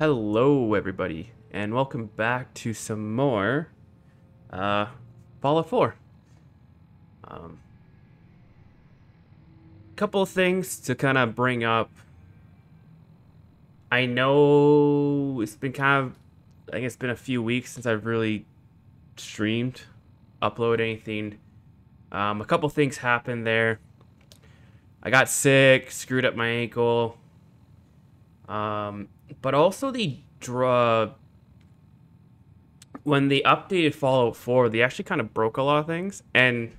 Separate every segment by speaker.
Speaker 1: Hello, everybody, and welcome back to some more Fallout 4. Um, Couple of things to kind of bring up. I know it's been I think it's been a few weeks since I've really streamed, uploaded anything. A couple things happened there. I got sick, screwed up my ankle. But also when they updated Fallout 4, they actually kind of broke a lot of things, and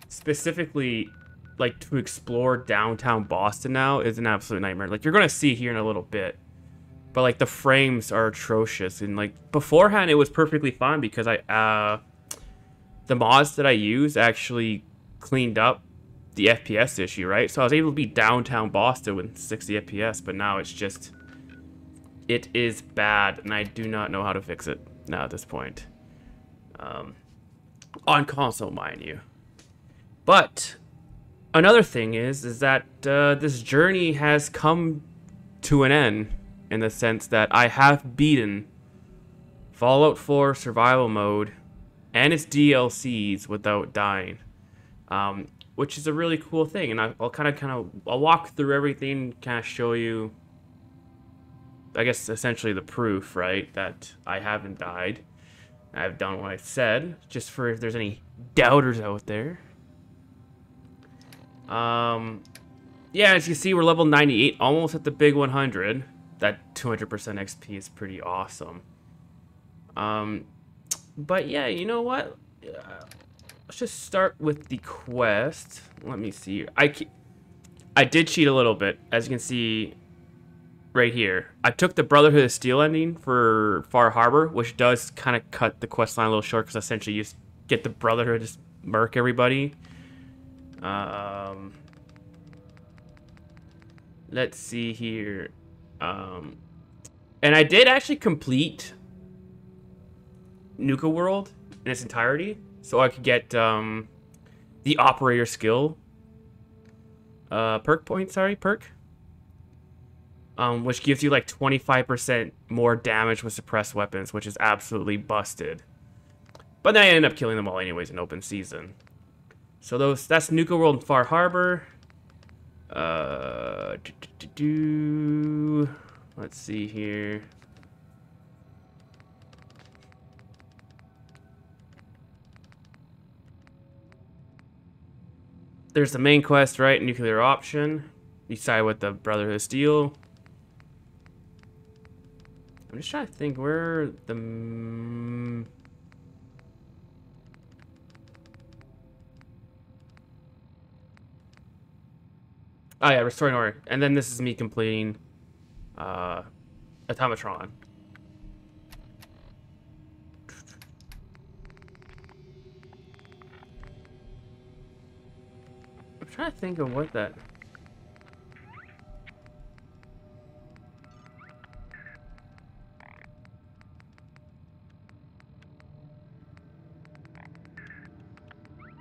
Speaker 1: specifically, like, to explore downtown Boston now is an absolute nightmare. Like, you're gonna see here in a little bit, but like the frames are atrocious, and like beforehand it was perfectly fine because the mods that I use actually cleaned up the FPS issue, right? So I was able to be downtown Boston with 60 FPS, but now it is bad, and I do not know how to fix it now at this point. On console, mind you. But another thing is that this journey has come to an end in the sense that I have beaten Fallout 4 survival mode and its DLCs without dying, which is a really cool thing. And I'll walk through everything, kind of show you, I guess, essentially the proof, right, that I haven't died. I've done what I said, just for if there's any doubters out there. Yeah, as you see, we're level 98, almost at the big 100. That 200% XP is pretty awesome. But yeah, you know what? Let's just start with the quest. Let me see. I did cheat a little bit, as you can see right here. I took the Brotherhood of Steel ending for Far Harbor, which does kind of cut the quest line a little short, because essentially you just get the Brotherhood to murk everybody. Let's see here. And I did actually complete Nuka World in its entirety, so I could get the operator skill perk, which gives you like 25% more damage with suppressed weapons, which is absolutely busted. But then I ended up killing them all anyways in open season. So that's Nuka World and Far Harbor. Let's see here. There's the main quest, right? Nuclear option. You side with the Brotherhood of Steel. I'm just trying to think where the... Oh yeah, restoring order. And then this is me completing Automatron. I'm trying to think of what that...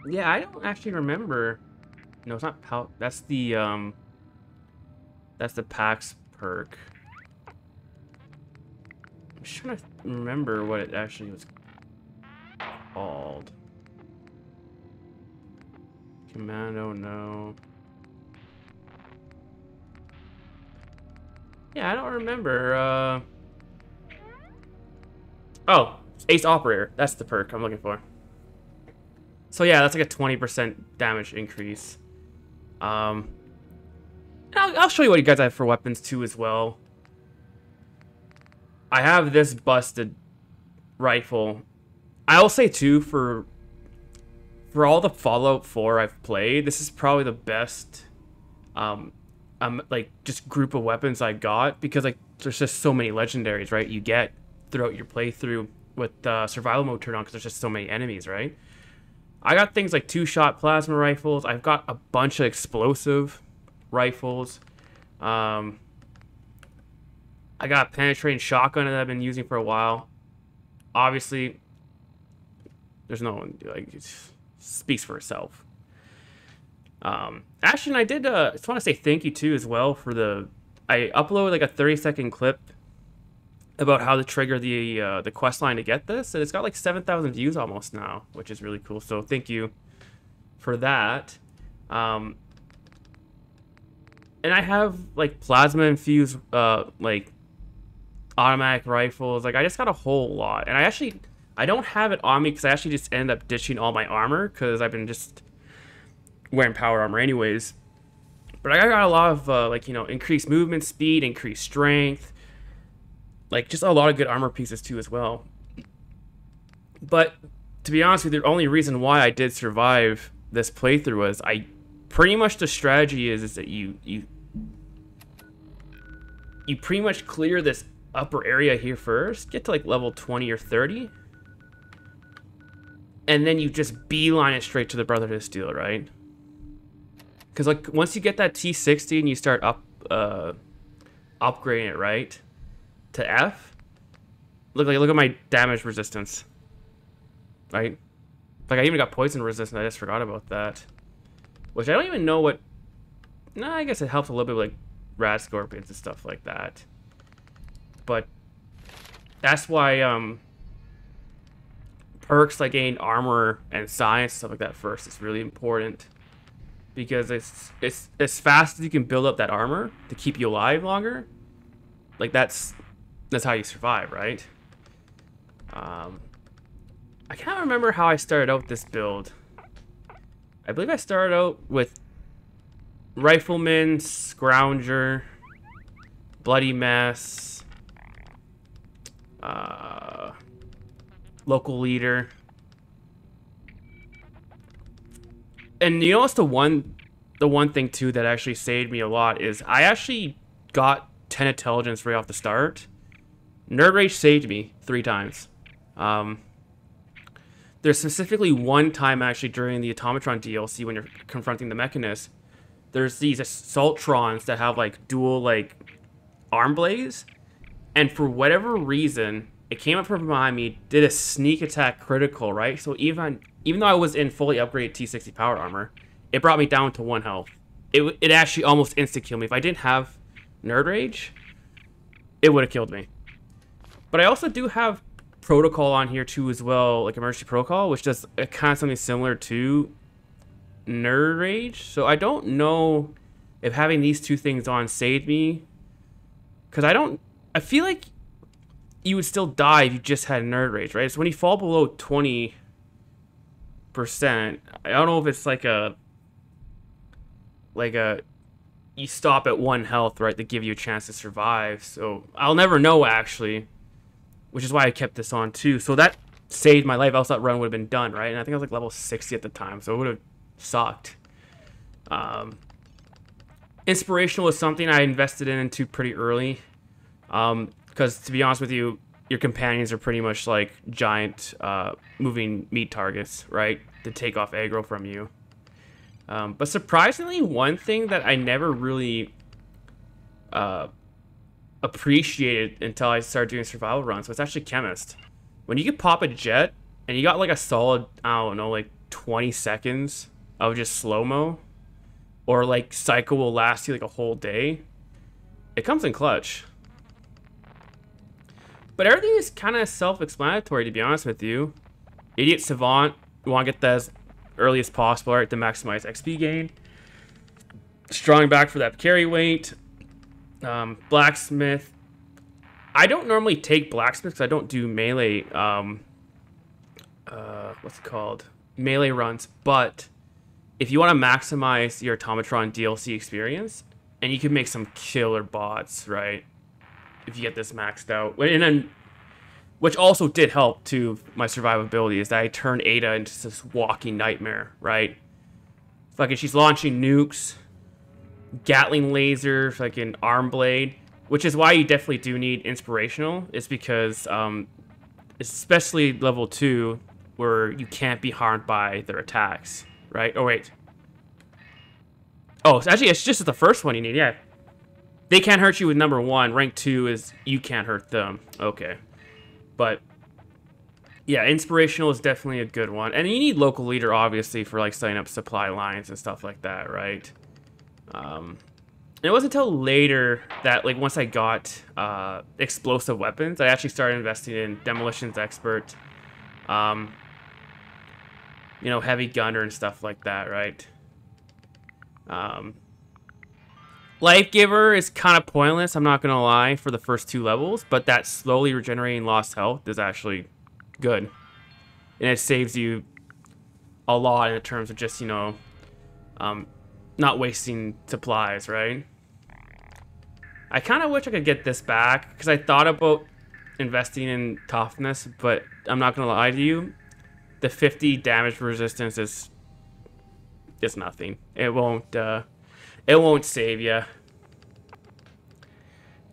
Speaker 1: Yeah, I don't actually remember. No, it's not PAL. That's the PAX perk. I'm just trying to remember what it actually was called. Commando, no. Yeah, I don't remember. Oh, Ace Operator. That's the perk I'm looking for. So yeah, that's like a 20% damage increase. I'll show you what you guys have for weapons too as well. I have this busted rifle. I'll say too, for all the Fallout 4 I've played, this is probably the best like just group of weapons I got, because like there's just so many legendaries, right, you get throughout your playthrough with survival mode turned on, because there's just so many enemies, right? I got things like 2-shot plasma rifles. I've got a bunch of explosive rifles. I got a penetrating shotgun that I've been using for a while. Obviously, there's no one, like, it speaks for itself. Actually, I did just want to say thank you too as well for I uploaded like a 30-second clip about how to trigger the quest line to get this, and it's got like 7,000 views almost now, which is really cool. So thank you for that. And I have like plasma infused like automatic rifles. Like I just got a whole lot, and I don't have it on me because I actually just ended up ditching all my armor because I've been just wearing power armor anyways. But I got a lot of like, you know, increased movement speed, increased strength, like just a lot of good armor pieces too as well. But to be honest with you, the only reason why I did survive this playthrough was pretty much the strategy is that you pretty much clear this upper area here first, get to like level 20 or 30, and then you just beeline it straight to the Brotherhood of Steel, right? Because like once you get that T60 and you start upgrading it, right, to F, look at my damage resistance, right? Like I even got poison resistance. I just forgot about that, which I don't even know what. No, I guess it helps a little bit with like rad scorpions and stuff like that. But that's why perks like gain armor and science stuff like that first is really important, because it's as fast as you can build up that armor to keep you alive longer. Like that's how you survive, right? I can't remember how I started out this build. I believe I started out with Rifleman, Scrounger, Bloody Mess, Local Leader. And you know what's the one thing too that actually saved me a lot is I actually got 10 intelligence right off the start. Nerd Rage saved me 3 times. There's specifically one time actually during the Automatron DLC when you're confronting the Mechanist. There's these Assaultrons that have like dual like arm blades, and for whatever reason it came up from behind me, did a sneak attack critical, right? So even though I was in fully upgraded T60 power armor, it brought me down to 1 health. It actually almost insta killed me. If I didn't have Nerd Rage, it would have killed me. But I also do have Protocol on here too as well, like Emergency Protocol, which does kind of something similar to Nerd Rage. So I don't know if having these 2 things on saved me, because I feel like you would still die if you just had Nerd Rage, right? So when you fall below 20%, I don't know if it's like a you stop at 1 health, right, to give you a chance to survive. So I'll never know actually, which is why I kept this on too. So that saved my life, else that run would have been done, right? And I think I was like level 60 at the time, so it would have sucked. Inspirational is something I invested into pretty early, because to be honest with you, your companions are pretty much like giant moving meat targets, right, to take off aggro from you. But surprisingly, one thing that I never really appreciated until I started doing survival runs was actually Chemist. When you could pop a jet and you got like a solid, I don't know, like 20 seconds of just slow-mo, or like Psycho will last you like a whole day, it comes in clutch. But everything is kind of self-explanatory, to be honest with you. Idiot Savant, you want to get that as early as possible, right, to maximize XP gain. Strong back for that carry weight. Blacksmith. I don't normally take Blacksmith because I don't do melee, what's it called? Melee runs. But if you want to maximize your Automatron DLC experience, and you can make some killer bots, right, if you get this maxed out. And then, which also did help to my survivability, is that I turned Ada into this walking nightmare, right? Fucking, she's launching nukes, Gatling laser, fucking arm blade, which is why you definitely do need inspirational. It's because, especially level 2, where you can't be harmed by their attacks, right? Oh wait. Oh, actually, it's just the first one you need. Yeah, they can't hurt you with number 1. Rank 2 is you can't hurt them. Okay, but yeah, inspirational is definitely a good one, and you need local leader obviously for like setting up supply lines and stuff like that, right? And it wasn't until later that, like, once I got explosive weapons, I actually started investing in Demolitions Expert, um, you know, Heavy Gunner and stuff like that, right? Life Giver is kind of pointless, I'm not gonna lie, for the first 2 levels, but that slowly regenerating lost health is actually good. And it saves you a lot in terms of just, you know, not wasting supplies, right? I kind of wish I could get this back, because I thought about investing in toughness, but I'm not gonna lie to you, the 50 damage resistance is nothing. It won't save you.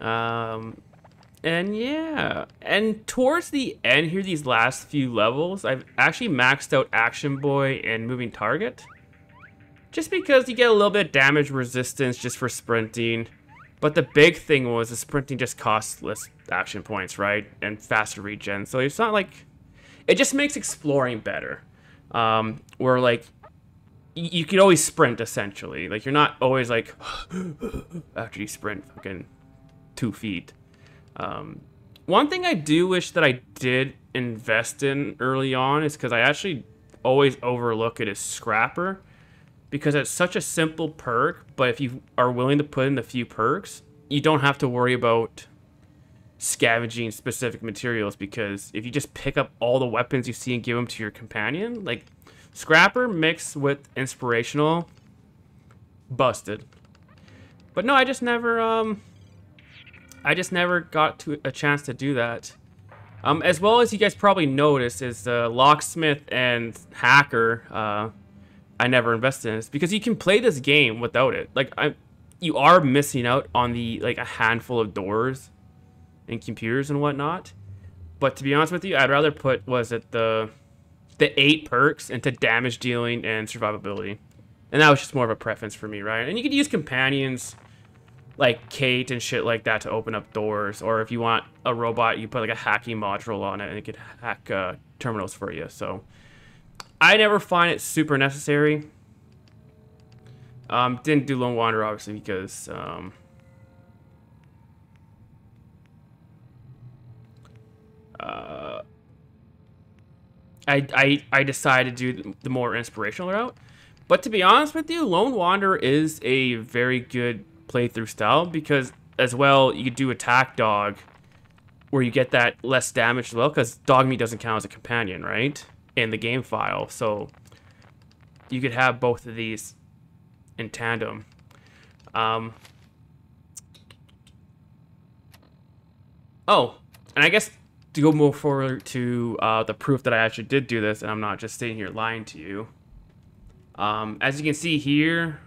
Speaker 1: And yeah, and towards the end here, these last few levels, I've actually maxed out Action Boy and Moving Target, just because you get a little bit of damage resistance just for sprinting. But the big thing was the sprinting just costs less action points, right? And faster regen. So it's not like... It just makes exploring better. Where, like, you can always sprint, essentially. Like, you're not always, like, after you sprint fucking 2 feet. One thing I do wish that I did invest in early on is because I actually always overlook it as Scrapper. Because it's such a simple perk, but if you are willing to put in a few perks, you don't have to worry about scavenging specific materials, because if you just pick up all the weapons you see and give them to your companion, like Scrapper mixed with Inspirational, busted. But no, I just never got to a chance to do that. As well as you guys probably noticed is Locksmith and Hacker, I never invested in this, because you can play this game without it. Like, you are missing out on the, like, a handful of doors and computers and whatnot. But to be honest with you, I'd rather put, the 8 perks into damage dealing and survivability. And that was just more of a preference for me, right? And you could use companions like Kate and shit like that to open up doors. Or if you want a robot, you put like a hacking module on it and it could hack terminals for you. So I never find it super necessary. Didn't do Lone Wanderer obviously because I decided to do the more inspirational route. But to be honest with you, Lone Wanderer is a very good playthrough style, because as well you could do Attack Dog, where you get that less damage as well, because Dogmeat doesn't count as a companion, right, in the game file. So you could have both of these in tandem. Oh, and I guess to go more forward to the proof that I actually did do this, and I'm not just sitting here lying to you. As you can see here,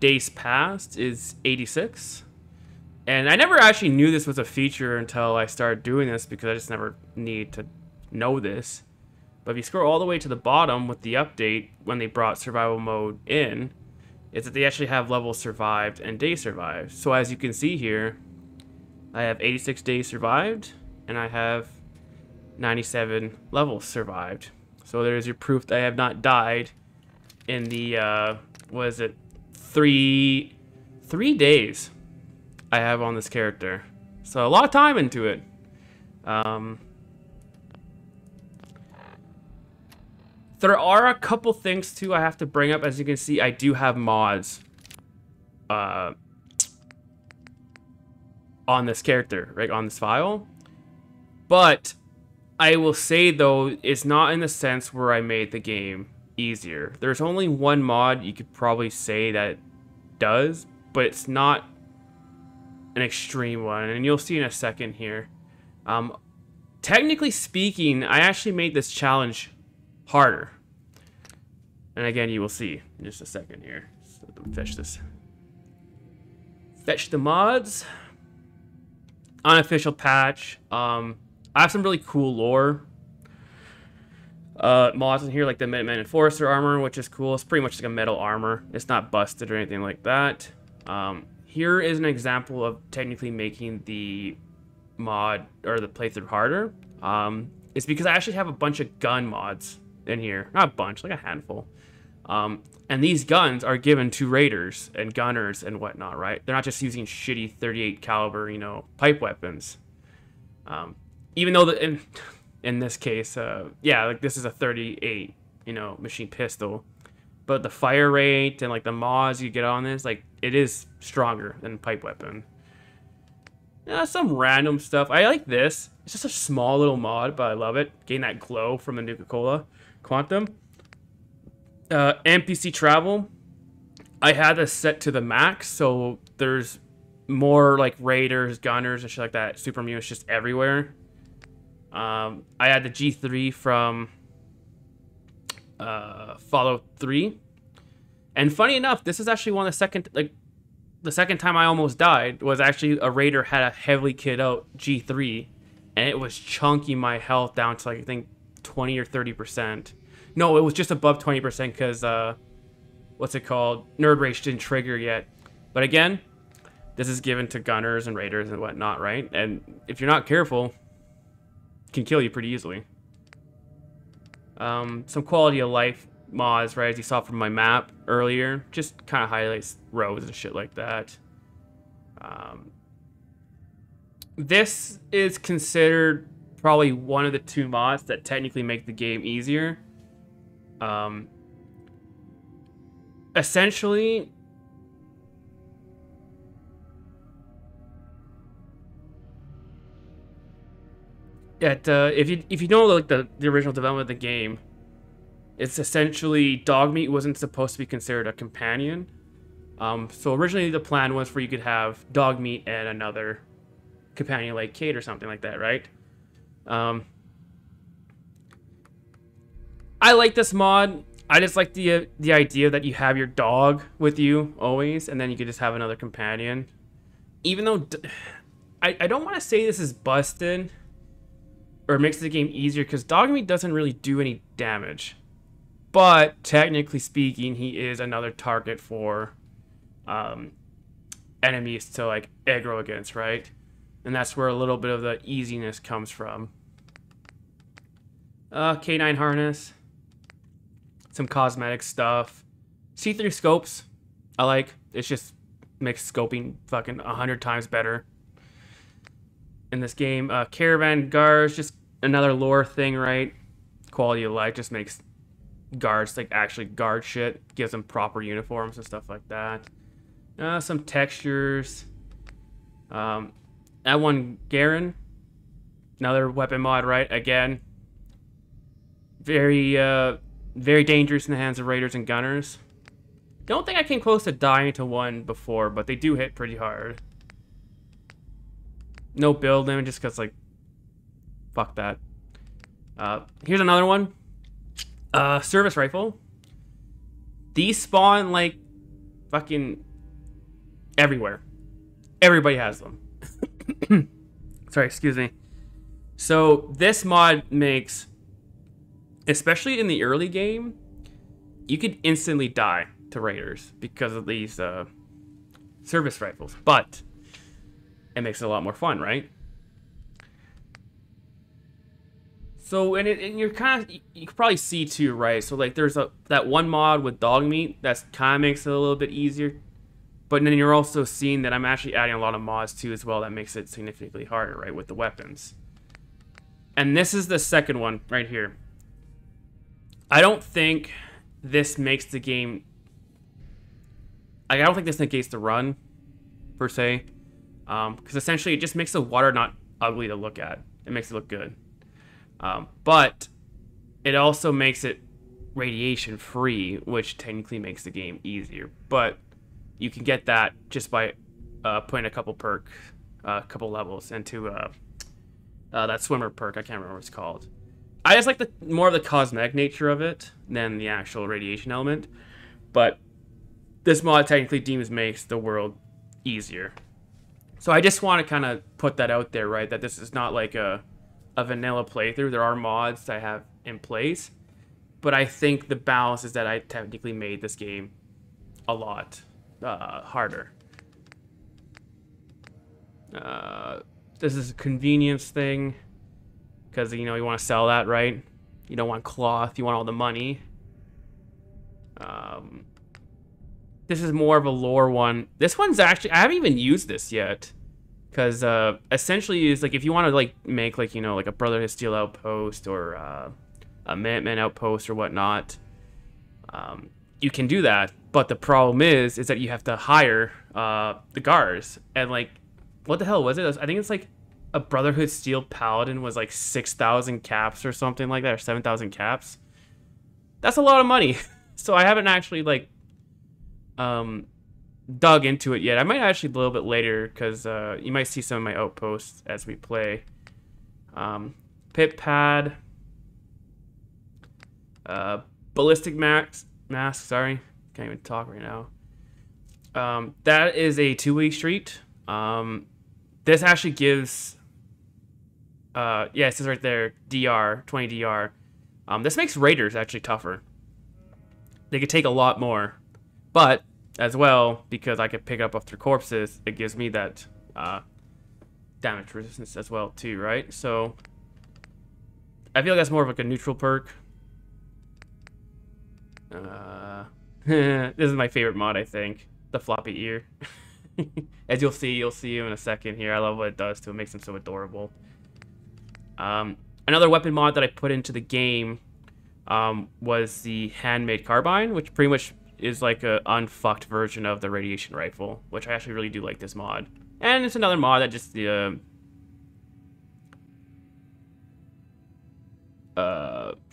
Speaker 1: days passed is 86. And I never actually knew this was a feature until I started doing this, because I just never need to know this. But if you scroll all the way to the bottom with the update, when they brought survival mode in, is that they actually have levels survived and days survived. So as you can see here, I have 86 days survived, and I have 97 levels survived. So there's your proof that I have not died in the, what is it, three days I have on this character. So a lot of time into it. There are a couple things too I have to bring up. As you can see, I do have mods on this character, right, on this file. But I will say though, it's not in the sense where I made the game easier. There's only one mod you could probably say that does, but it's not an extreme one, and you'll see in a second here. Technically speaking, I actually made this challenge harder, and again you will see in just a second here. So let me fetch this. Fetch the mods. Unofficial patch. I have some really cool lore mods in here, like the Minuteman Enforcer armor, which is cool. It's pretty much like a metal armor. It's not busted or anything like that. Here is an example of technically making the mod or the playthrough harder. It's because I actually have a bunch of gun mods in here. Not a bunch, like a handful. And these guns are given to raiders and gunners and whatnot, right? They're not just using shitty 38 caliber, pipe weapons. Even though in this case, yeah, like this is a 38, machine pistol, but the fire rate and like the mods you get on this, like it is stronger than pipe weapon. Some random stuff. I like this. It's just a small little mod, but I love it. Getting that glow from the Nuka-Cola Quantum. NPC travel. I had this set to the max, so there's more like raiders, gunners, and shit like that. Super mutants just everywhere. I had the G3 from Fallout 3. And funny enough, this is actually one of the second time I almost died was actually a raider had a heavily kit out G3, and it was chunking my health down to like, I think 20 or 30%. No, it was just above 20% because what's it called? Nerd Rage didn't trigger yet. But again, this is given to gunners and raiders and whatnot, right? And if you're not careful, it can kill you pretty easily. Some quality of life mods, right, as you saw from my map earlier, just kind of highlights roads and shit like that. This is considered probably one of the 2 mods that technically make the game easier. Essentially, if you know like the original development of the game, it's essentially Dogmeat wasn't supposed to be considered a companion. So originally the plan was for you could have Dogmeat and another companion like Kate or something like that, right? I like this mod. I just like the idea that you have your dog with you always, and then you could just have another companion. Even though I don't want to say this is busted or makes the game easier, because Dogmeat doesn't really do any damage. But technically speaking, he is another target for enemies to like aggro against, right? And that's where a little bit of the easiness comes from. K9 harness. Some cosmetic stuff. See-through scopes. I like. It's just makes scoping fucking 100 times better in this game. Caravan guards, just another lore thing, right? Quality of life just makes guards like actually guard shit. Gives them proper uniforms and stuff like that. Some textures. That one, Garen. Another weapon mod, right? Again. Very dangerous in the hands of raiders and gunners. Don't think I came close to dying to one before, but they do hit pretty hard. No build limit, just because, like, fuck that. Here's another one. Service rifle. These spawn, like, fucking everywhere. Everybody has them. Sorry, excuse me. So, this mod makes, especially in the early game, you could instantly die to raiders because of these service rifles. But it makes it a lot more fun, right? So, and you're kind of, you can probably see too, right? So, like, there's that one mod with Dogmeat that kind of makes it a little bit easier. But then you're also seeing that I'm actually adding a lot of mods too as well that makes it significantly harder, right, with the weapons. And this is the second one right here. I don't think this makes the game... I don't think this negates the run, per se. Because essentially it just makes the water not ugly to look at. It makes it look good. But it also makes it radiation free, which technically makes the game easier. But you can get that just by putting a couple couple levels into that swimmer perk. I can't remember what it's called. I just like the more of the cosmetic nature of it than the actual radiation element. But this mod technically makes the world easier. So I just want to kind of put that out there, right? That this is not like a vanilla playthrough. There are mods that I have in place. But I think the balance is that I technically made this game a lot harder. This is a convenience thing. Because, you want to sell that, right? You don't want cloth. You want all the money. This is more of a lore one. This one's actually, I haven't even used this yet. Because essentially is like if you want to like make like, you know, like a Brotherhood Steel outpost or a Minutemen outpost or whatnot, you can do that. But the problem is that you have to hire the guards. And like, what the hell was it? I think it's like a Brotherhood Steel Paladin was like 6,000 caps or something like that, or 7,000 caps. That's a lot of money. So I haven't actually like dug into it yet. I might actually a little bit later because you might see some of my outposts as we play. Pit pad, ballistic mask. Sorry, can't even talk right now. That is a 2-week street. This actually gives. Yeah, it says right there, DR 20 DR. This makes raiders actually tougher. They could take a lot more, but as well, because I can pick up off their corpses, it gives me that damage resistance as well too, right? So I feel like that's more of like a neutral perk. This is my favorite mod, I think. The floppy ear. As you'll see him in a second here. I love what it does to it. It makes him so adorable. Another weapon mod that I put into the game was the handmade carbine, which pretty much is like a unfucked version of the radiation rifle, which I actually really do like this mod. And it's another mod that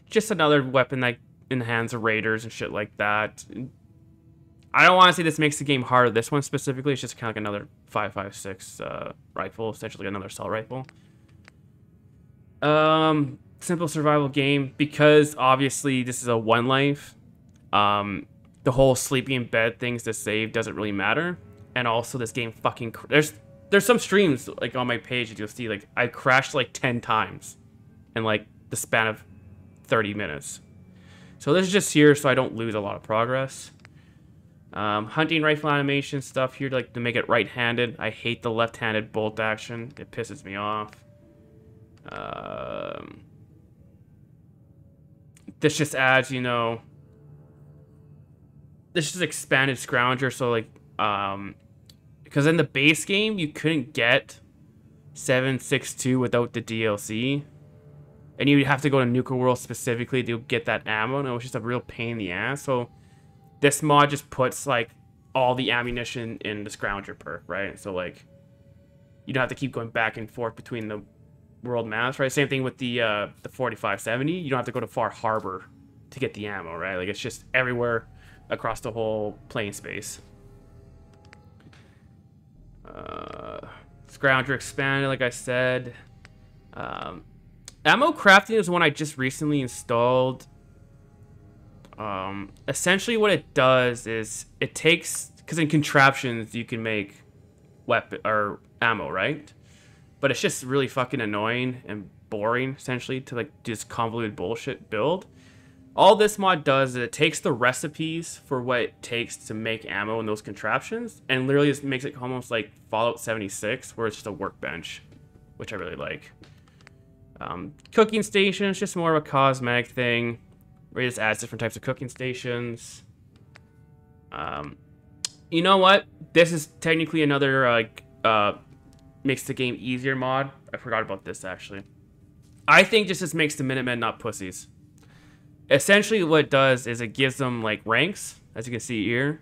Speaker 1: just another weapon that in the hands of raiders and shit like that. I don't want to say this makes the game harder. This one specifically, it's just kind of like another 5.56 rifle, essentially another assault rifle. Simple survival game, because obviously this is a one life. The whole sleeping in bed things to save doesn't really matter. And also this game fucking there's some streams like on my page that you'll see like I crashed like 10 times in like the span of 30 minutes. So this is just here so I don't lose a lot of progress. Hunting rifle animation stuff here to make it right-handed. I hate the left-handed bolt action. It pisses me off. This just adds, you know, this is expanded Scrounger, so like, because in the base game you couldn't get 7.62 without the DLC, and you'd have to go to Nuka World specifically to get that ammo, and it was just a real pain in the ass. So this mod just puts like all the ammunition in the Scrounger perk, right? So like, you don't have to keep going back and forth between the world maps, right? Same thing with the 4570. You don't have to go to Far Harbor to get the ammo, right? Like, it's just everywhere across the whole playing space. Scrounger expanded, like I said. Ammo crafting is one I just recently installed. Essentially what it does is it takes, because in contraptions you can make weapon or ammo, right? But it's just really fucking annoying and boring, essentially, to like just convoluted bullshit build. All this mod does is it takes the recipes for what it takes to make ammo in those contraptions and literally just makes it almost like Fallout 76, where it's just a workbench, which I really like. Cooking stations, just more of a cosmetic thing, where it just adds different types of cooking stations. You know what? This is technically another like makes the game easier mod. I forgot about this actually. I think just makes the Minutemen not pussies. Essentially what it does is it gives them like ranks, as you can see here.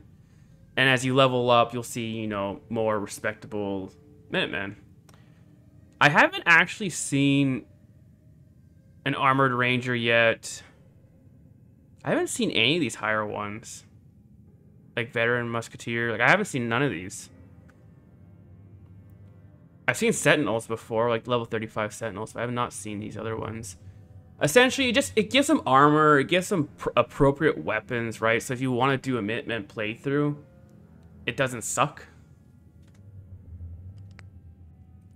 Speaker 1: And as you level up, you'll see, you know, more respectable Minutemen. I haven't actually seen an Armored Ranger yet. I haven't seen any of these higher ones. Like Veteran Musketeer. Like, I haven't seen none of these. I've seen Sentinels before, like level 35 Sentinels, but I have not seen these other ones. Essentially, it gives them armor, it gives them appropriate weapons, right? So if you want to do a Minutemen playthrough, it doesn't suck.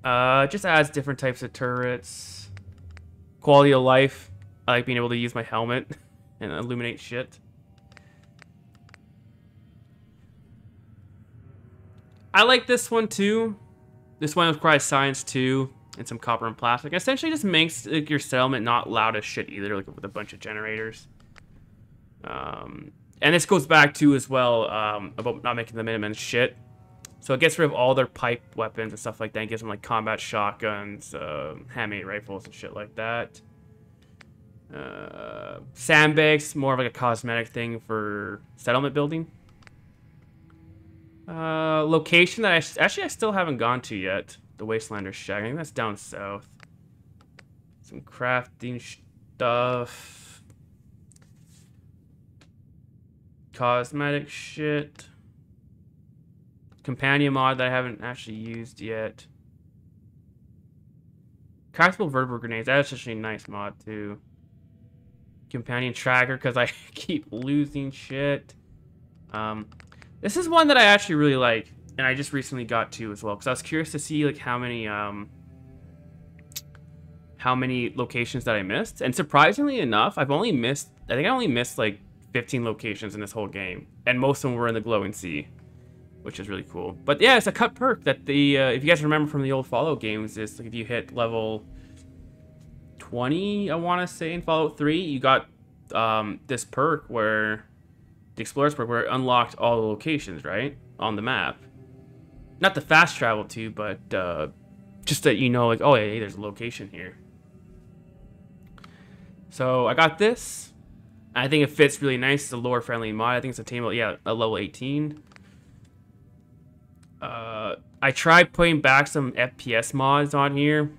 Speaker 1: Just adds different types of turrets. Quality of life. I like being able to use my helmet and illuminate shit. I like this one too. This one requires science too, and some copper and plastic. Essentially just makes like, your settlement not loud as shit either, like with a bunch of generators. And And this goes back to as well about not making the Minutemen shit. So it gets rid of all their pipe weapons and stuff like that. It gives them like combat shotguns, handmade rifles and shit like that. Sandbags, more of like a cosmetic thing for settlement building. Location that I still haven't gone to yet. The Wastelanders Shack. I think that's down south. Some crafting stuff. Cosmetic shit. Companion mod that I haven't actually used yet. Craftable vertebral grenades. That's actually a nice mod too. Companion tracker because I keep losing shit. This is one that I actually really like, and I just recently got to as well because I was curious to see like how many locations that I missed. And surprisingly enough, I think I only missed like 15 locations in this whole game, and most of them were in the Glowing Sea, which is really cool. But yeah, it's a cut perk that the if you guys remember from the old Fallout games, is like if you hit level 20, I want to say, in Fallout 3, you got this perk where the Explorer's perk, where it unlocked all the locations right on the map. Not the fast travel to, but just that you know, like, oh hey, there's a location here. So I got this. I think it fits really nice. It's a lore friendly mod. I think it's attainable, yeah, a level 18. I tried putting back some FPS mods on here.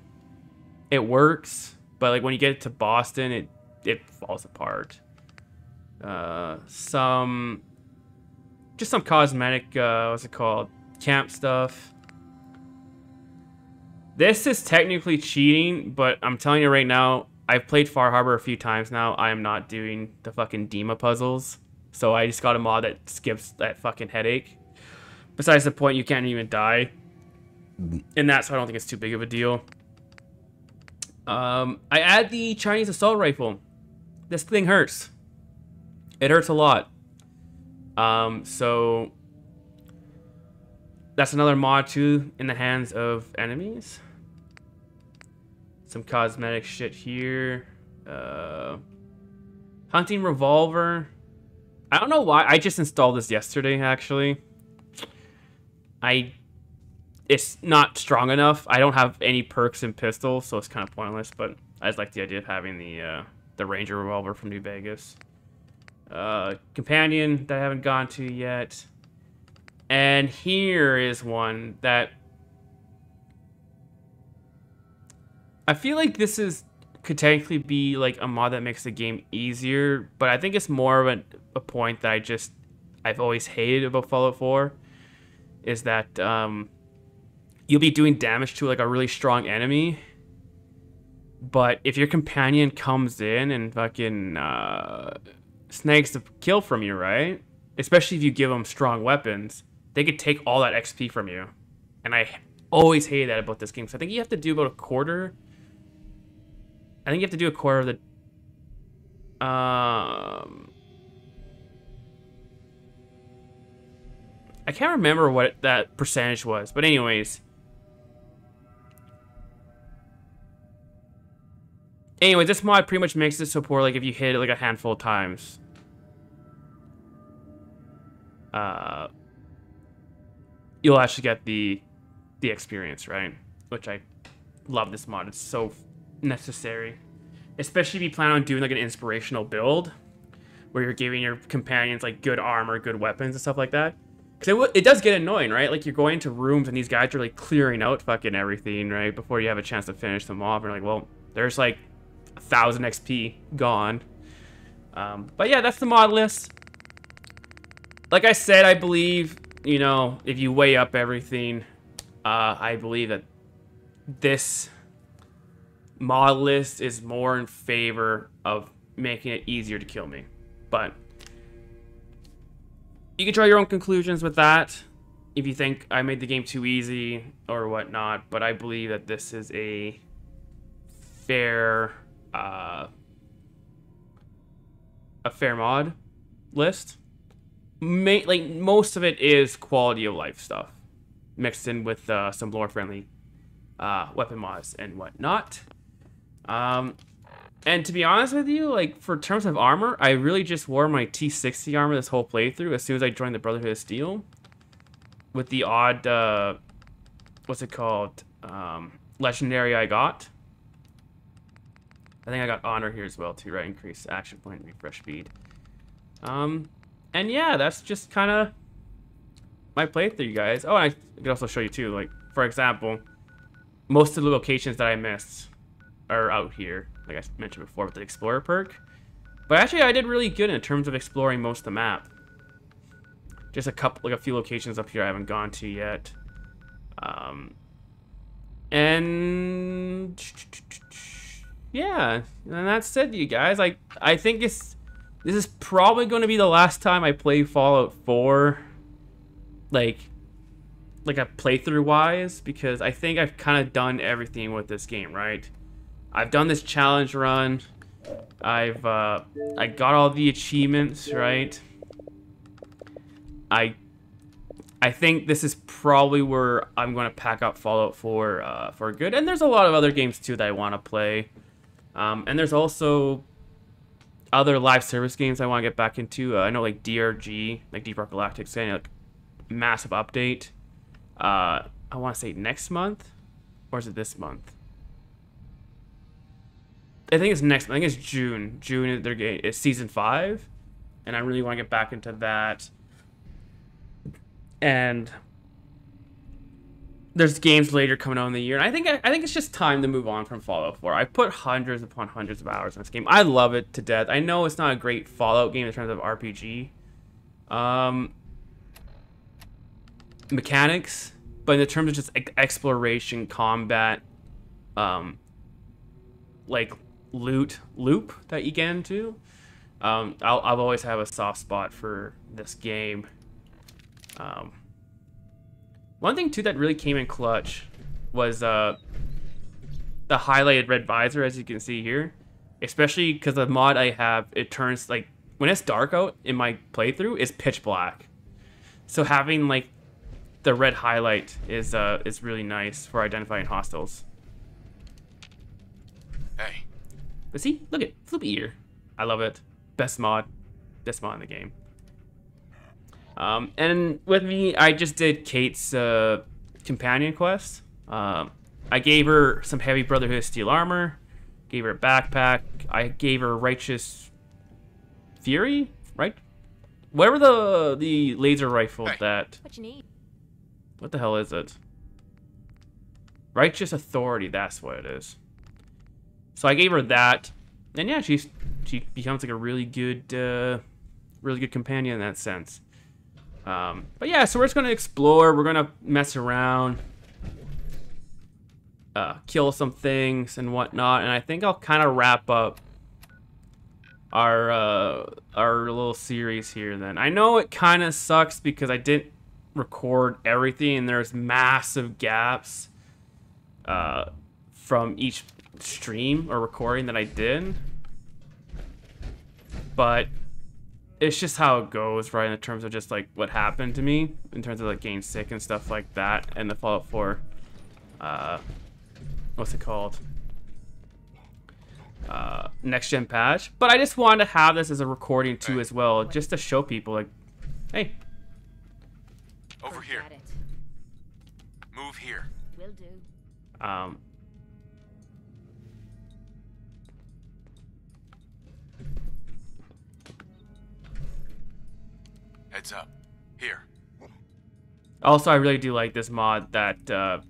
Speaker 1: It works, but like when you get to Boston, it falls apart. Just some cosmetic, what's it called? Camp stuff. This is technically cheating, but I'm telling you right now, I've played Far Harbor a few times now. I am not doing the fucking Dima puzzles. So I just got a mod that skips that fucking headache. Besides the point, you can't even die. And that's why I don't think it's too big of a deal. I add the Chinese assault rifle. This thing hurts. It hurts a lot. So that's another mod too in the hands of enemies. Some cosmetic shit here. Hunting revolver. I don't know why. I just installed this yesterday, actually. It's not strong enough. I don't have any perks in pistol, so it's kind of pointless, but I just like the idea of having the Ranger revolver from New Vegas. Companion that I haven't gone to yet. And here is one that I feel like this could technically be like a mod that makes the game easier, but I think it's more of a point that I've always hated about Fallout 4, is that you'll be doing damage to like a really strong enemy, but if your companion comes in and fucking snags the kill from you, right? Especially if you give them strong weapons, they could take all that XP from you. And I always hated that about this game. So I think you have to do about a quarter. I think you have to do a quarter of the... I can't remember what that percentage was. But anyways. Anyway, this mod pretty much makes it so poor, like, if you hit it like a handful of times. You'll actually get the experience, right? Which I love this mod. It's so necessary. Especially if you plan on doing like an inspirational build where you're giving your companions like good armor, good weapons and stuff like that. Because it does get annoying, right? Like you're going to rooms and these guys are like clearing out fucking everything, right? Before you have a chance to finish them off. And you're like, well, there's like 1,000 XP gone. But yeah, that's the mod list. Like I said, I believe, you know, if you weigh up everything, I believe that this mod list is more in favor of making it easier to kill me. But you can draw your own conclusions with that if you think I made the game too easy or whatnot. But I believe that this is a fair mod list. Like most of it is quality of life stuff mixed in with some lore friendly weapon mods and whatnot. And to be honest with you, like, for terms of armor, I really just wore my T60 armor this whole playthrough as soon as I joined the Brotherhood of Steel. With the odd, what's it called? Legendary I got. I think I got honor here as well too, right? Increase action point, refresh speed. And yeah, that's just kind of my playthrough, you guys. Oh, and I could also show you too, like, for example, most of the locations that I missed are out here, like I mentioned before with the Explorer perk. But actually, I did really good in terms of exploring most of the map. Just a few locations up here I haven't gone to yet. And yeah, and that's it, you guys. I think this is probably going to be the last time I play Fallout 4, like a playthrough wise, because I think I've kind of done everything with this game, right? I've done this challenge run. I got all the achievements, right? I think this is probably where I'm going to pack up Fallout 4 for good. And there's a lot of other games too that I want to play. And there's also other live service games I want to get back into. I know like DRG, like Deep Rock Galactic, saying like massive update. I want to say next month, or is it this month? I think it's next. I think it's June. June is season 5, and I really want to get back into that. And there's games later coming out in the year, and I think it's just time to move on from Fallout 4. I put hundreds upon hundreds of hours in this game. I love it to death. I know it's not a great Fallout game in terms of RPG mechanics, but in terms of just exploration, combat, like loop that you get into, I've always have a soft spot for this game. One thing too that really came in clutch was the highlighted red visor, as you can see here, especially because the mod I have, it turns, like, when it's dark out in my playthrough, it's pitch black. So having like the red highlight is really nice for identifying hostiles.
Speaker 2: Hey.
Speaker 1: But see, look at Floopy ear. I love it. Best mod in the game. And with me, I just did Kate's companion quest. I gave her some heavy Brotherhood of Steel armor, gave her a backpack. I gave her Righteous Fury, right? Whatever the laser rifle that.
Speaker 3: What you need?
Speaker 1: What the hell is it? Righteous Authority. That's what it is. So I gave her that, and yeah, she becomes like a really good companion in that sense. But yeah, so we're just gonna explore. We're gonna mess around, kill some things and whatnot, and I think I'll kind of wrap up our little series here. Then I know it kind of sucks because I didn't record everything, and there's massive gaps from each stream or recording that I did, but it's just how it goes, right, in terms of just like what happened to me in terms of like getting sick and stuff like that, and the Fallout 4 what's it called, next gen patch. But I just wanted to have this as a recording too, as well, just to show people like, hey,
Speaker 2: over here, move here.
Speaker 3: Will do.
Speaker 2: Heads up. Here.
Speaker 1: Also, I really do like this mod that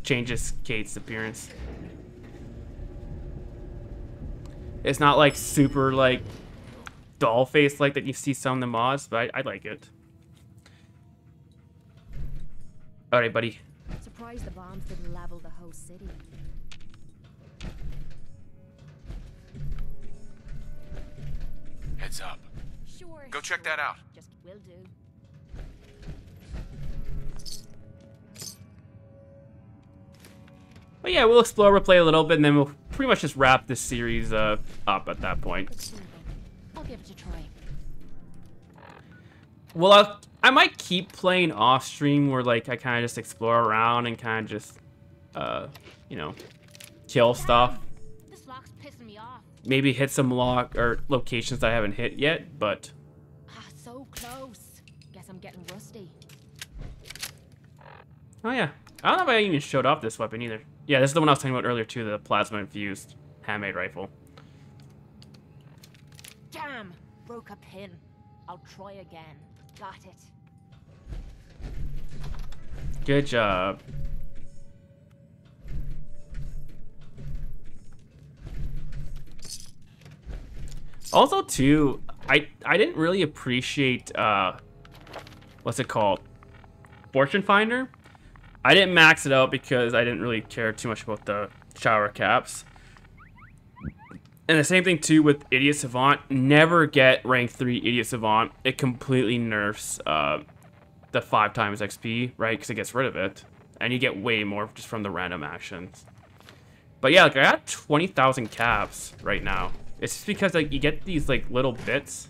Speaker 1: changes Kate's appearance. It's not like super like doll face like that you see some of the mods, but I like it. Alright, buddy.
Speaker 3: Surprised the bombs didn't level the whole city.
Speaker 2: Heads up.
Speaker 3: Sure.
Speaker 2: Go check that out.
Speaker 3: Just will do.
Speaker 1: But yeah, we'll explore, we'll play a little bit, and then we'll pretty much just wrap this series up at that point.
Speaker 3: I'll give it a try.
Speaker 1: Well, I might keep playing off stream where like I kind of just explore around and kind of just, you know, kill stuff.
Speaker 3: This lock's pissing me me off.
Speaker 1: maybe hit some locations that I haven't hit yet, but
Speaker 3: Ah, so close. Guess I'm getting rusty.
Speaker 1: oh yeah. I don't know if I even showed off this weapon either. Yeah, this is the one I was talking about earlier too, the plasma infused handmade rifle.
Speaker 3: Damn! Broke a pin. I'll try again. Got it.
Speaker 1: Good job. Also too, I didn't really appreciate what's it called? Fortune Finder. I didn't max it out because I didn't really care too much about the shower caps. And the same thing too with Idiot Savant. Never get rank 3 Idiot Savant. It completely nerfs the 5 times XP, right? Because it gets rid of it. And you get way more just from the random actions. But yeah, like I got 20,000 caps right now. It's just because like you get these like little bits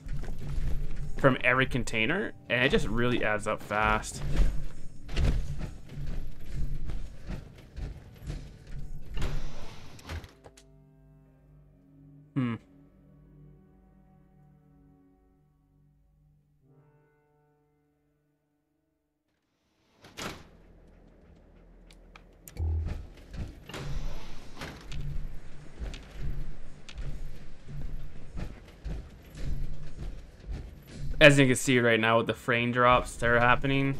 Speaker 1: from every container, and it just really adds up fast. As you can see right now with the frame drops that are happening,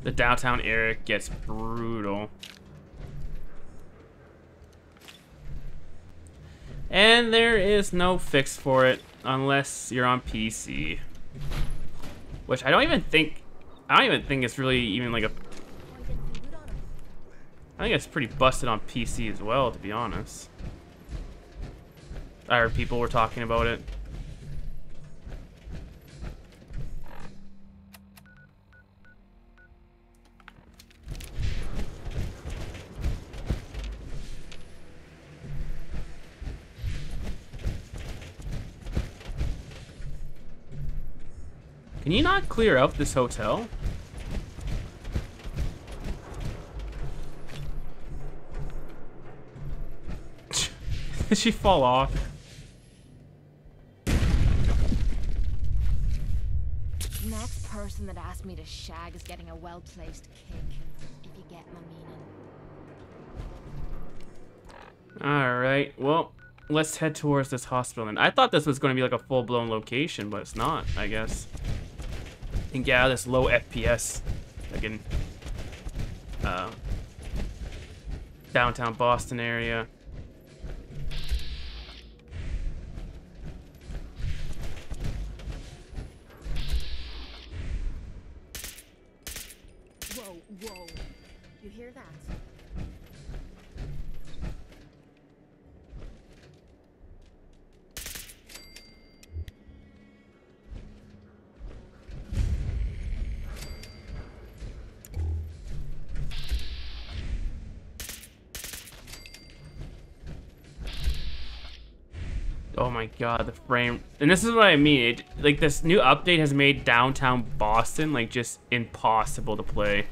Speaker 1: the downtown area gets brutal. And there is no fix for it unless you're on PC. Which I don't even think it's really even like a... I think it's pretty busted on PC as well, to be honest. I heard people were talking about it. Can you not clear out this hotel? Did she fall off?
Speaker 3: Next person that asked me to shag is getting a well-placed kick, if you get my meaning.
Speaker 1: Alright, well, let's head towards this hospital. And I thought this was going to be like a full-blown location, but it's not, I guess. And get out of this low FPS, like in downtown Boston area.
Speaker 3: Whoa, whoa. You hear that?
Speaker 1: Oh my god, the frame. And this is what I mean. Like, this new update has made downtown Boston, like, just impossible to play.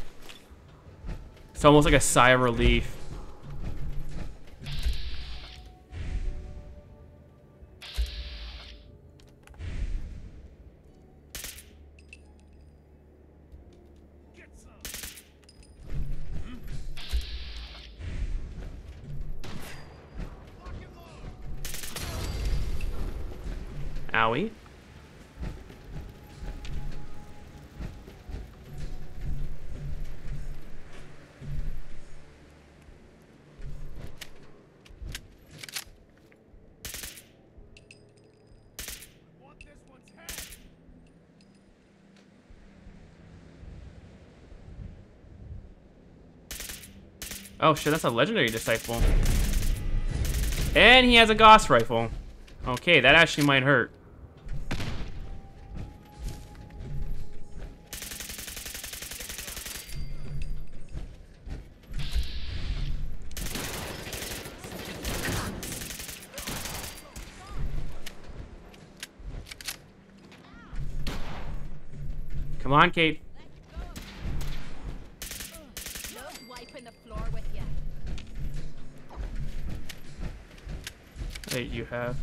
Speaker 1: It's almost like a sigh of relief. Owie. Oh shit, that's a legendary disciple. And he has a Gauss rifle. Okay, that actually might hurt. Come on, Kate.
Speaker 3: No wiping the floor with you.
Speaker 1: that you have.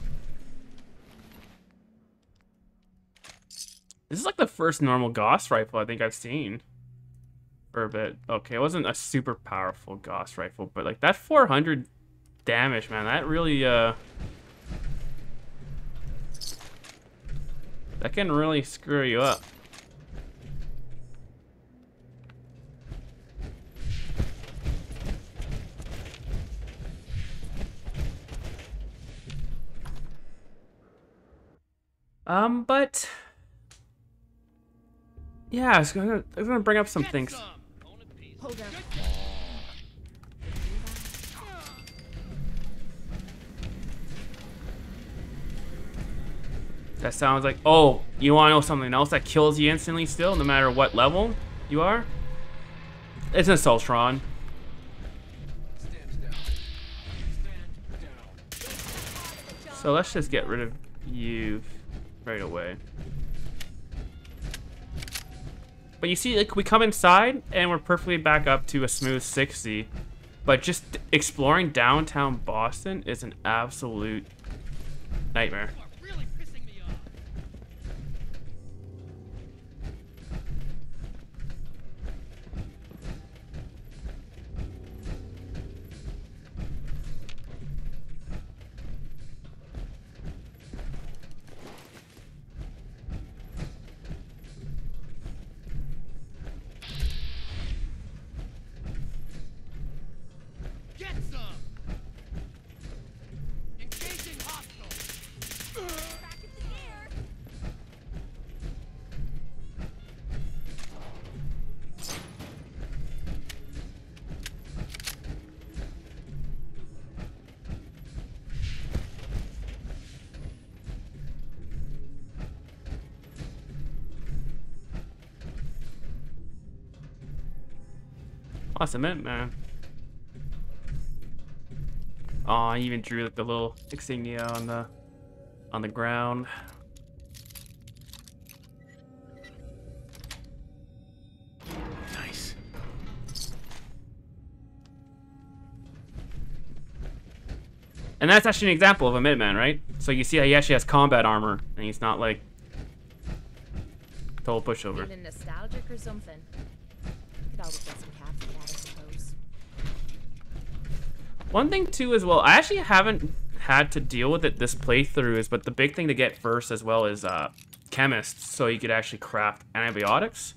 Speaker 1: This is like the first normal Gauss rifle I think I've seen for a bit. Okay, it wasn't a super powerful Gauss rifle, but like that 400 damage, man, that really that can really screw you up. But yeah, I was gonna bring up some things.
Speaker 3: Hold up.
Speaker 1: That sounds like, oh, you want to know something else that kills you instantly still, no matter what level you are? It's an Assaultron. So let's just get rid of you right away. But you see, like, we come inside and we're perfectly back up to a smooth 60. But just exploring downtown Boston is an absolute nightmare. Awesome, man. Oh, I even drew like the little insignia on the ground.
Speaker 2: Nice.
Speaker 1: And that's actually an example of a Minuteman, right? So you see how he actually has combat armor, and he's not like total pushover.
Speaker 3: Feeling nostalgic or something? Could always get some caps for that, I suppose.
Speaker 1: One thing too as well, I actually haven't had to deal with it this playthrough, but the big thing to get first as well is chemists, so you could actually craft antibiotics.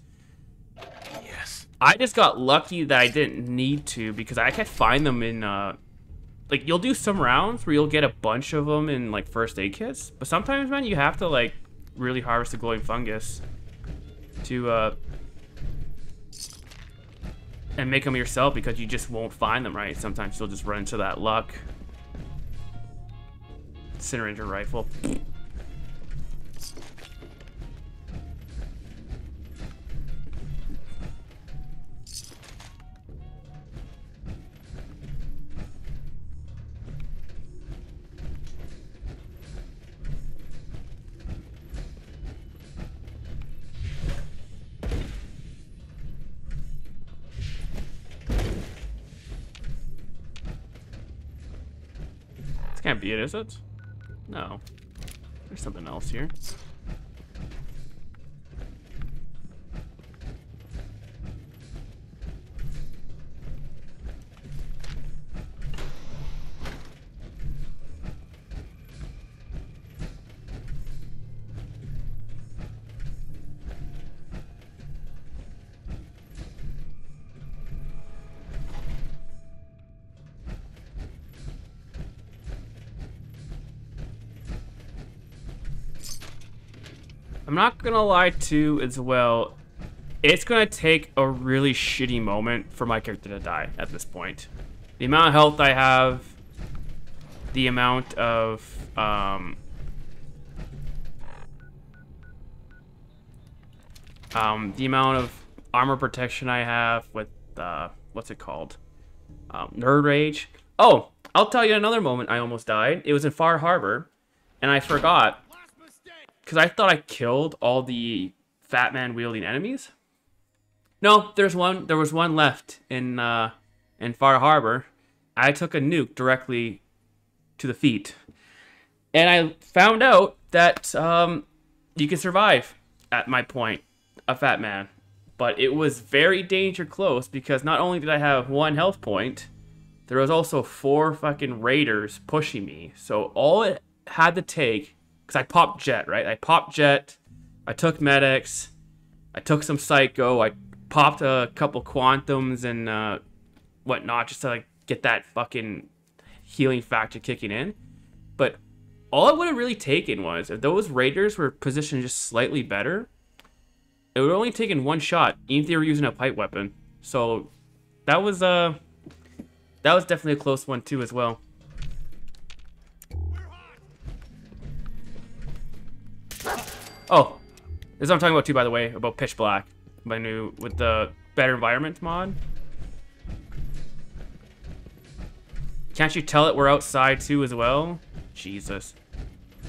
Speaker 2: Yes.
Speaker 1: I just got lucky that I didn't need to, because I can't find them in like, you'll do some rounds where you'll get a bunch of them in like first aid kits, but sometimes, man, you have to like really harvest the glowing fungus to and make them yourself, because you just won't find them, right? Sometimes you'll just run into that luck. Incinerator rifle. Can't be it, is it? No. There's something else here. I'm not gonna lie too as well, it's gonna take a really shitty moment for my character to die at this point. The amount of health I have, the amount of the amount of armor protection I have with what's it called? Nerd Rage. Oh, I'll tell you another moment I almost died. It was in Far Harbor, and I forgot. Because I thought I killed all the Fat Man wielding enemies. No, there was one left in Far Harbor. I took a nuke directly to the feet. And I found out that you can survive at my point, a fat man. But it was very danger close because not only did I have 1 health point, there was also 4 fucking raiders pushing me. So all it had to take, because I popped Jet, right? I popped Jet, I took Medics, I took some Psycho, I popped a couple Quantums and whatnot just to like get that fucking healing factor kicking in. But all it would have really taken was, if those raiders were positioned just slightly better, it would have only taken 1 shot, even if they were using a pipe weapon. So that was definitely a close one too as well. Oh, this is what I'm talking about too, by the way, about Pitch Black, my new with the Better Environment mod. Can't you tell it we're outside too as well? Jesus.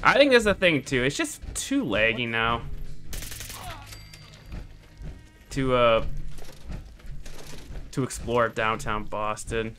Speaker 1: I think there's a thing too. It's just too laggy now. To explore downtown Boston.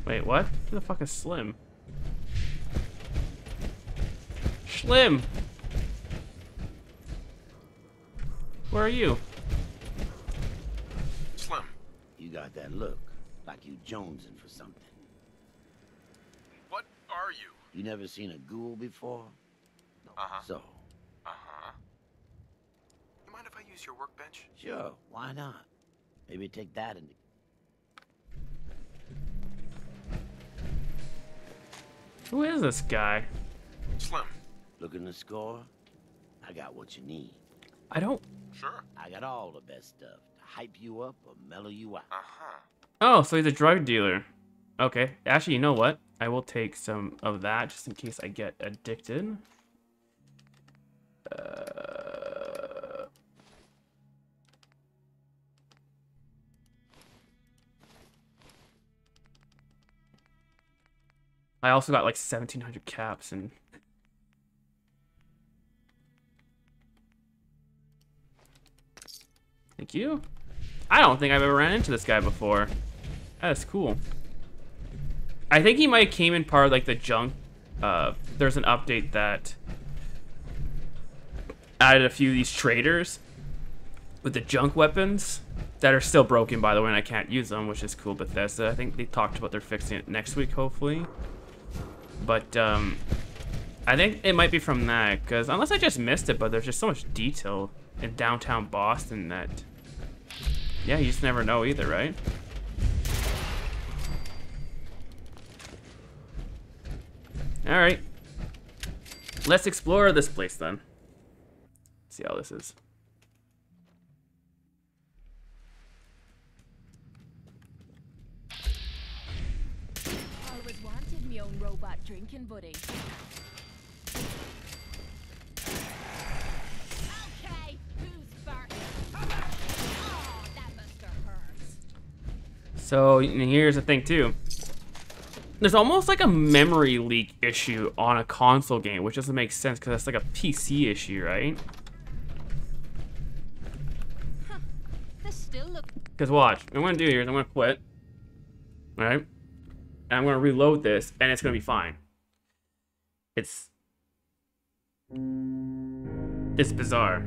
Speaker 1: Wait, what? Who the fuck is Slim? Slim! Where are you?
Speaker 2: Slim.
Speaker 4: You got that look, like you jonesing for something.
Speaker 2: What are you?
Speaker 4: You never seen a ghoul before? No. So?
Speaker 2: You mind if I use your workbench?
Speaker 4: Sure, why not? Maybe take that into...
Speaker 1: Who is this guy?
Speaker 2: Slim.
Speaker 4: Looking to score? I got what you need.
Speaker 1: I don't...
Speaker 2: Sure.
Speaker 4: I got all the best stuff to hype you up or mellow you out.
Speaker 1: Oh, so he's a drug dealer. Okay. Actually, you know what? I will take some of that just in case I get addicted. I also got like 1,700 caps and... Thank you. I don't think I've ever ran into this guy before. That's cool. I think he might have came in part of like the junk. There's an update that added a few of these traders with the junk weapons that are still broken, by the way, and I can't use them, which is cool. Bethesda, I think they talked about they're fixing it next week, hopefully. But I think it might be from that, because unless I just missed it, but there's just so much detail in downtown Boston that, yeah, you just never know either, right? All right, let's explore this place then. See how this is.
Speaker 3: Always wanted me own robot drinking buddy. Okay, who's first? Oh, that Mr. Hurts.
Speaker 1: So here's the thing too. There's almost like a memory leak issue on a console game, which doesn't make sense because that's like a PC issue, right?
Speaker 3: Huh. This still looks...
Speaker 1: Because watch, what I'm going to do here is I'm going to quit. Alright? And I'm going to reload this, and it's going to be fine. It's bizarre.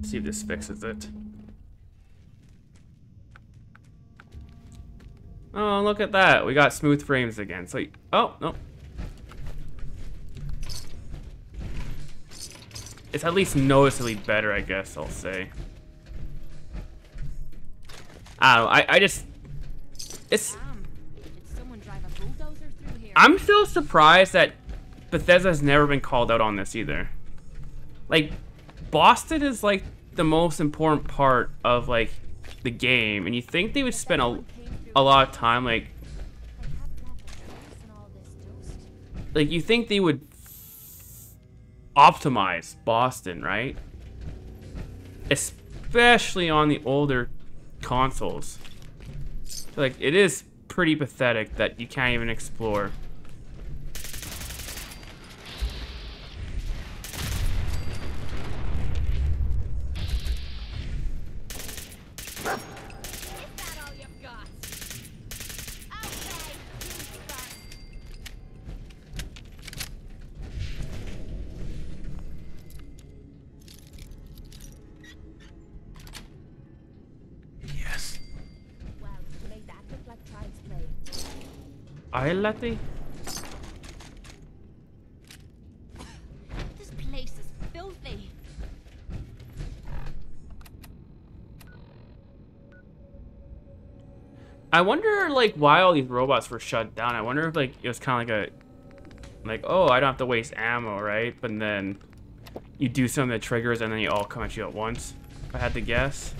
Speaker 1: See if this fixes it. Oh, look at that. We got smooth frames again. So, oh, no. It's at least noticeably better, I guess I'll say. I don't know. I just... It's...
Speaker 3: Damn. Did someone drive a bulldozer through here?
Speaker 1: I'm still surprised that Bethesda's never been called out on this either. Like, Boston is like the most important part of like the game, and you think they would spend a lot of time, like you think they would optimize Boston, right? Especially on the older consoles. Like, it is pretty pathetic that you can't even explore.
Speaker 2: Yes.
Speaker 3: Wow, you made that look like child's play.
Speaker 1: I latte?
Speaker 3: This place is filthy.
Speaker 1: I wonder, like, why all these robots were shut down. I wonder if, like, it was kind of like, oh, I don't have to waste ammo, right? But then you do some of the triggers and then they all come at you at once, if I had to guess.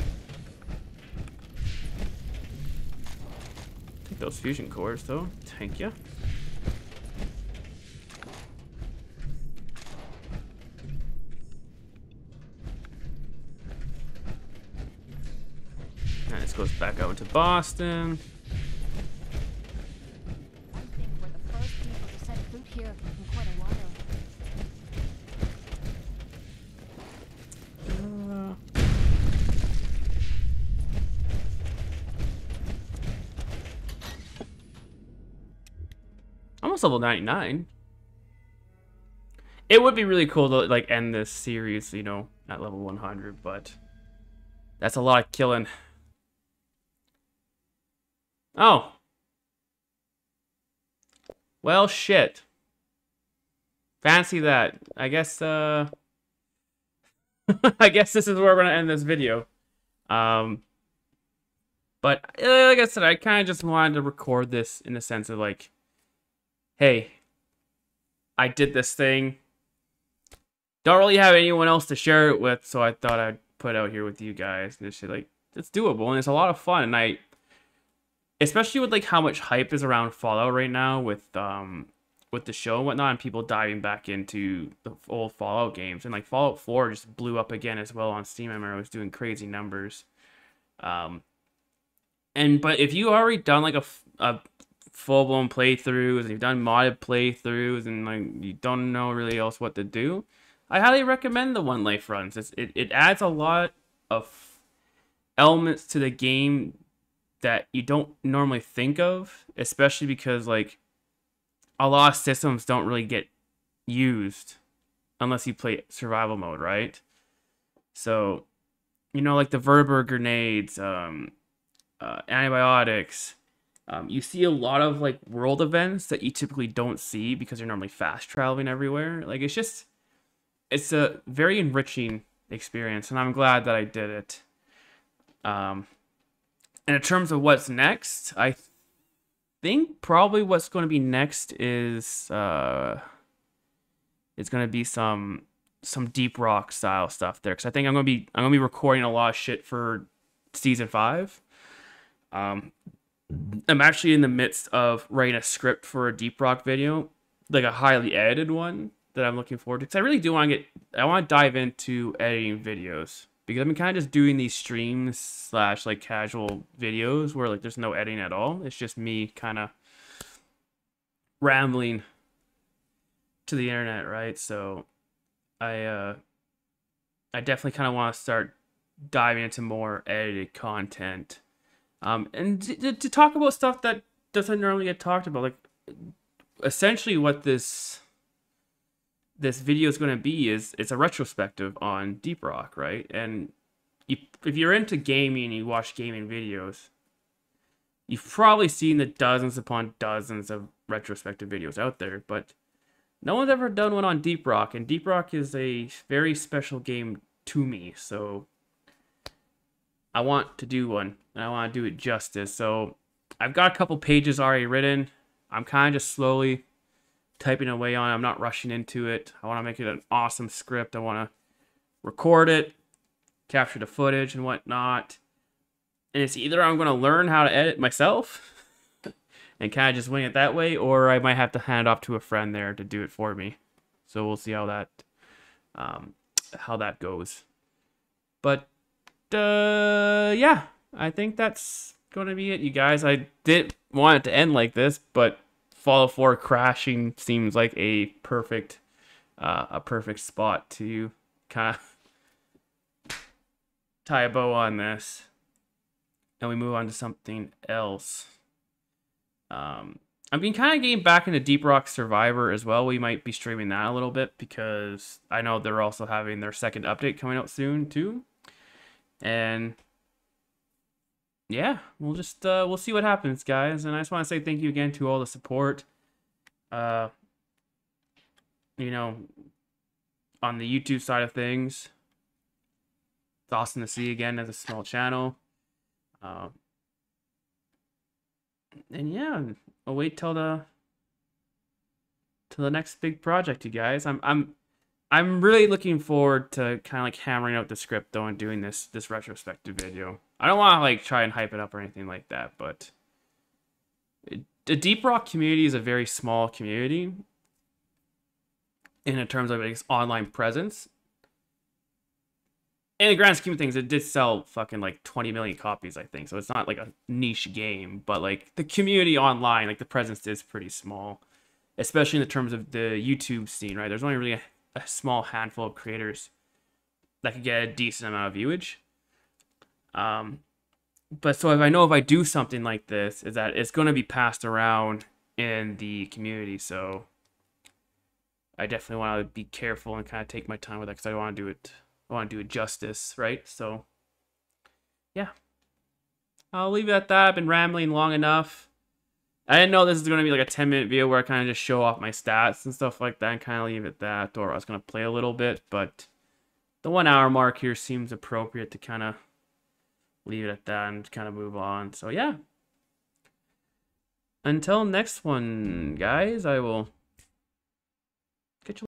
Speaker 1: Take those fusion cores, though. Thank you. And this goes back out into Boston.
Speaker 3: I think we're the first people to set foot here in quite a while.
Speaker 1: Almost level 99. It would be really cool to, like, end this series, you know, at level 100, but that's a lot of killing. Oh. Well, shit. Fancy that. I guess, I guess this is where we're gonna end this video. But, like I said, I kind of just wanted to record this in the sense of, like, hey, I did this thing. Don't really have anyone else to share it with, so I thought I'd put it out here with you guys. And it's just, like, it's doable, and it's a lot of fun, and especially with, like, how much hype is around Fallout right now with the show and whatnot, and people diving back into the old Fallout games. And, like, Fallout 4 just blew up again as well on Steam. I remember it was doing crazy numbers. But if you already done, like, a full-blown playthroughs, and you've done modded playthroughs, and, like, you don't know really else what to do, I highly recommend the One Life runs. It adds a lot of elements to the game that you don't normally think of, especially because, like, a lot of systems don't really get used unless you play survival mode, right? So, you know, like the Verber grenades, antibiotics, you see a lot of, like, world events that you typically don't see because you're normally fast traveling everywhere. Like, it's a very enriching experience, and I'm glad that I did it. And in terms of what's next, I think probably what's going to be next is it's going to be some Deep Rock style stuff there, because I think I'm gonna be recording a lot of shit for season 5. I'm actually in the midst of writing a script for a Deep Rock video, like a highly edited one that I'm looking forward to, because I really do want to dive into editing videos, because I've been kind of just doing these streams / like casual videos where, like, there's no editing at all. It's just me kind of rambling to the internet, right? So I definitely kind of want to start diving into more edited content, and to talk about stuff that doesn't normally get talked about. Like, essentially what this video is going to be is it's a retrospective on Deep Rock, right? And if you're into gaming and you watch gaming videos, you've probably seen the dozens upon dozens of retrospective videos out there, but no one's ever done one on Deep Rock, and Deep Rock is a very special game to me, so I want to do one, and I want to do it justice. So I've got a couple pages already written. I'm kind of just slowly typing away on it. I'm not rushing into it. I want to make it an awesome script. I want to record it, capture the footage and whatnot, And it's either I'm going to learn how to edit myself and kind of just wing it that way, or I might have to hand it off to a friend there to do it for me. So we'll see how that goes. But yeah, I think that's going to be it, you guys. I did want it to end like this, but Fallout 4 crashing seems like a perfect spot to kind of tie a bow on this. And we move on to something else. I've been kind of getting back into Deep Rock Survivor as well. We might be streaming that a little bit because I know they're also having their second update coming out soon too. And yeah, we'll see what happens, guys. And I just want to say thank you again to all the support. You know, on the YouTube side of things. It's awesome to see again as a small channel. And yeah, I'll wait till the next big project, you guys. I'm really looking forward to kind of like hammering out the script though and doing this retrospective video. I don't want to like try and hype it up or anything like that, but the Deep Rock community is a very small community in terms of its online presence. In the grand scheme of things, it did sell fucking like 20 million copies, I think. So it's not like a niche game, but like the community online, like the presence is pretty small, especially in the terms of the YouTube scene, right? There's only really a small handful of creators that could get a decent amount of viewage. But so if I do something like this, is that it's going to be passed around in the community. So I definitely want to be careful and kind of take my time with that because I want to do it justice, right? So yeah, I'll leave it at that. I've been rambling long enough. I didn't know this is going to be like a 10-minute video where I kind of just show off my stats and stuff like that and kind of leave it at that, or I was going to play a little bit, but the 1 hour mark here seems appropriate to kind of leave it at that and kind of move on. So yeah, until next one, guys, I will